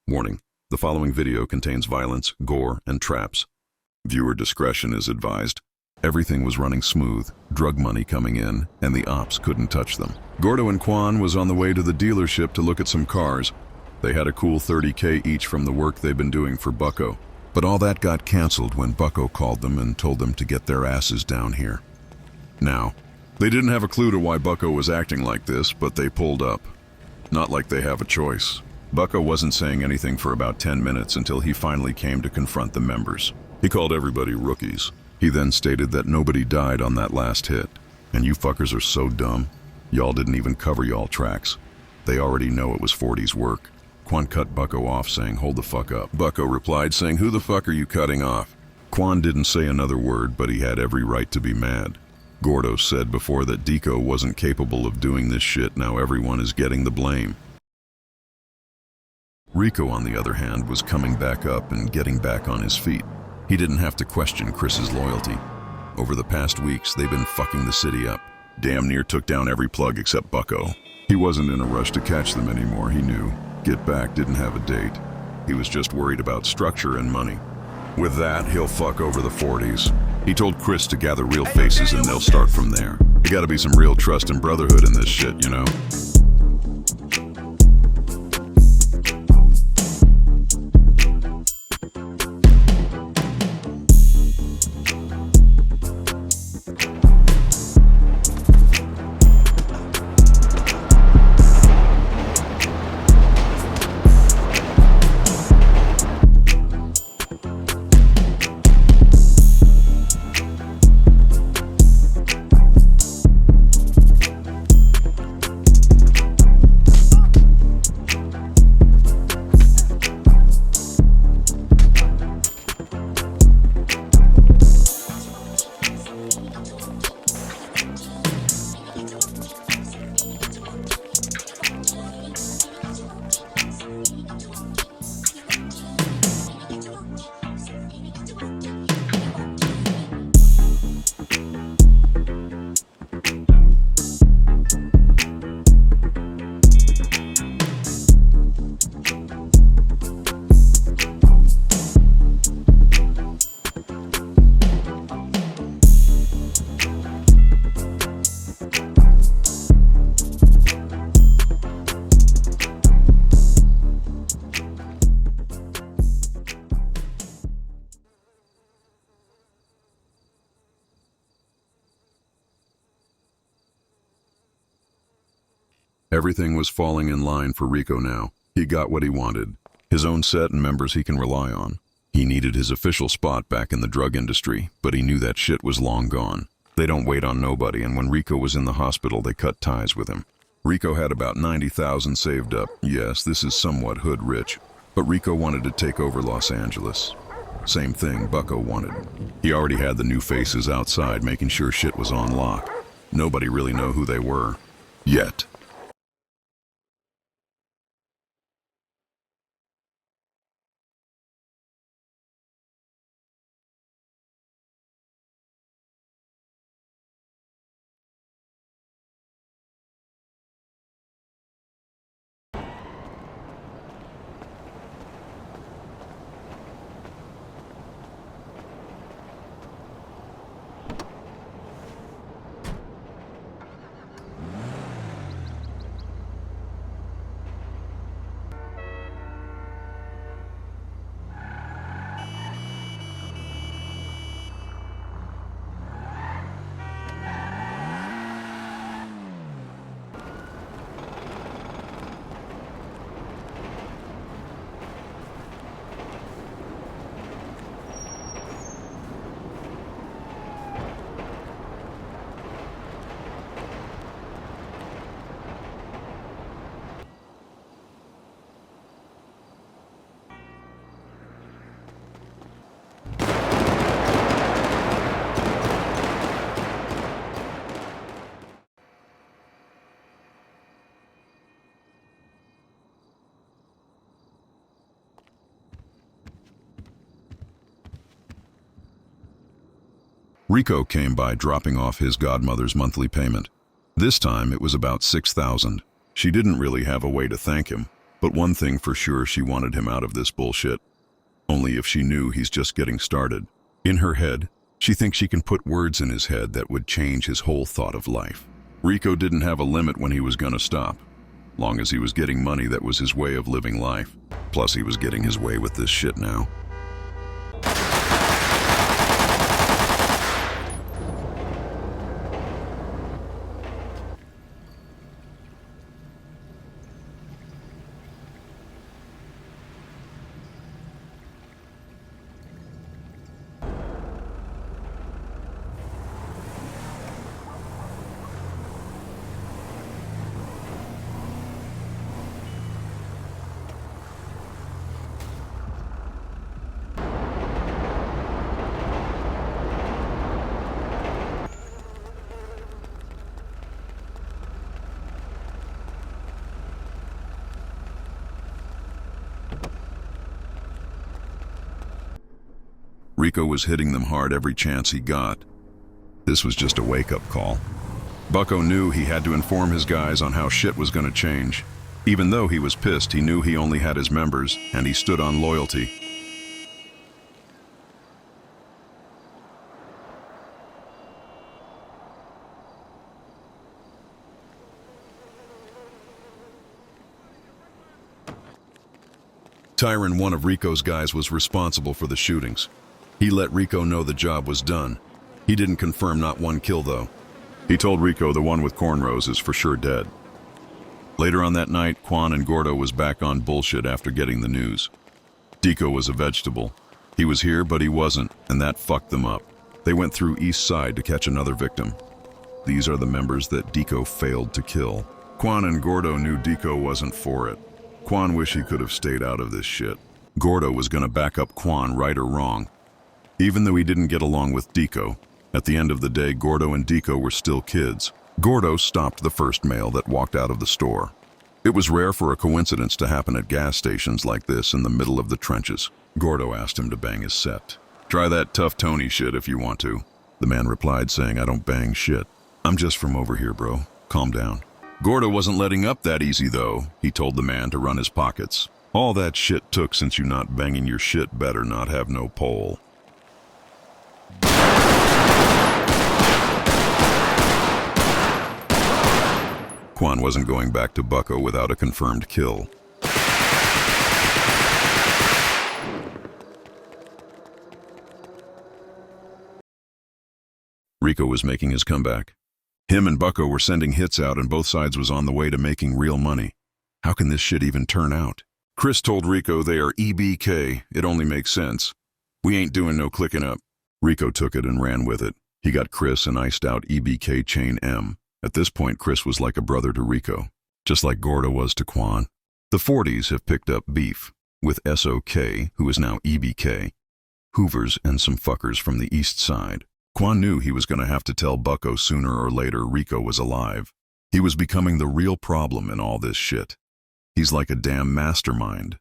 Warning: the following video contains violence, gore, and traps. Viewer discretion is advised. Everything was running smooth, drug money coming in, and the ops couldn't touch them. Gordo and Quan was on the way to the dealership to look at some cars. They had a cool $30K each from the work they've been doing for Bucko. But all that got canceled when Bucko called them and told them to get their asses down here. Now, they didn't have a clue to why Bucko was acting like this, but they pulled up. Not like they have a choice. Bucko wasn't saying anything for about 10 minutes until he finally came to confront the members. He called everybody rookies. He then stated that nobody died on that last hit. And you fuckers are so dumb. Y'all didn't even cover y'all tracks. They already know it was 40's work. Quan cut Bucko off, saying, "Hold the fuck up." Bucko replied, saying, "Who the fuck are you cutting off?" Quan didn't say another word, but he had every right to be mad. Gordo said before that Rico wasn't capable of doing this shit. Now everyone is getting the blame. Rico, on the other hand, was coming back up and getting back on his feet. He didn't have to question Chris's loyalty. Over the past weeks, they've been fucking the city up. Damn near took down every plug except Bucko. He wasn't in a rush to catch them anymore, he knew. Get Back didn't have a date. He was just worried about structure and money. With that, he'll fuck over the 40s. He told Chris to gather real faces and they'll start from there. There gotta be some real trust and brotherhood in this shit, you know? Everything was falling in line for Rico now. He got what he wanted. His own set and members he can rely on. He needed his official spot back in the drug industry, but he knew that shit was long gone. They don't wait on nobody, and when Rico was in the hospital, they cut ties with him. Rico had about 90,000 saved up. Yes, this is somewhat hood rich, but Rico wanted to take over Los Angeles. Same thing Bucko wanted. He already had the new faces outside, making sure shit was on lock. Nobody really knew who they were. Yet. Rico came by dropping off his godmother's monthly payment. This time it was about $6,000. She didn't really have a way to thank him. But one thing for sure, she wanted him out of this bullshit. Only if she knew he's just getting started. In her head, she thinks she can put words in his head that would change his whole thought of life. Rico didn't have a limit when he was gonna stop. Long as he was getting money, that was his way of living life. Plus, he was getting his way with this shit now. Rico was hitting them hard every chance he got. This was just a wake-up call. Bucko knew he had to inform his guys on how shit was gonna change. Even though he was pissed, he knew he only had his members, and he stood on loyalty. Tyron, one of Rico's guys, was responsible for the shootings. He let Rico know the job was done. He didn't confirm not one kill, though. He told Rico the one with cornrows is for sure dead. Later on that night, Quan and Gordo was back on bullshit after getting the news. Dico was a vegetable. He was here, but he wasn't, and that fucked them up. They went through East Side to catch another victim. These are the members that Dico failed to kill. Quan and Gordo knew Dico wasn't for it. Quan wished he could have stayed out of this shit. Gordo was gonna back up Quan, right or wrong. Even though he didn't get along with Dico, at the end of the day, Gordo and Dico were still kids. Gordo stopped the first male that walked out of the store. It was rare for a coincidence to happen at gas stations like this in the middle of the trenches. Gordo asked him to bang his set. "Try that tough Tony shit if you want to." The man replied saying, "I don't bang shit. I'm just from over here, bro. Calm down." Gordo wasn't letting up that easy, though. He told the man to run his pockets. "All that shit took since you not banging your shit better not have no pole." Quan wasn't going back to Bucko without a confirmed kill. Rico was making his comeback. Him and Bucko were sending hits out, and both sides was on the way to making real money. How can this shit even turn out? Chris told Rico they are EBK. It only makes sense. "We ain't doing no clicking up." Rico took it and ran with it. He got Chris and iced out EBK Chain M. At this point, Chris was like a brother to Rico, just like Gordo was to Quan. The 40s have picked up beef, with SOK, who is now EBK, Hoovers, and some fuckers from the east side. Quan knew he was going to have to tell Bucko sooner or later Rico was alive. He was becoming the real problem in all this shit. He's like a damn mastermind,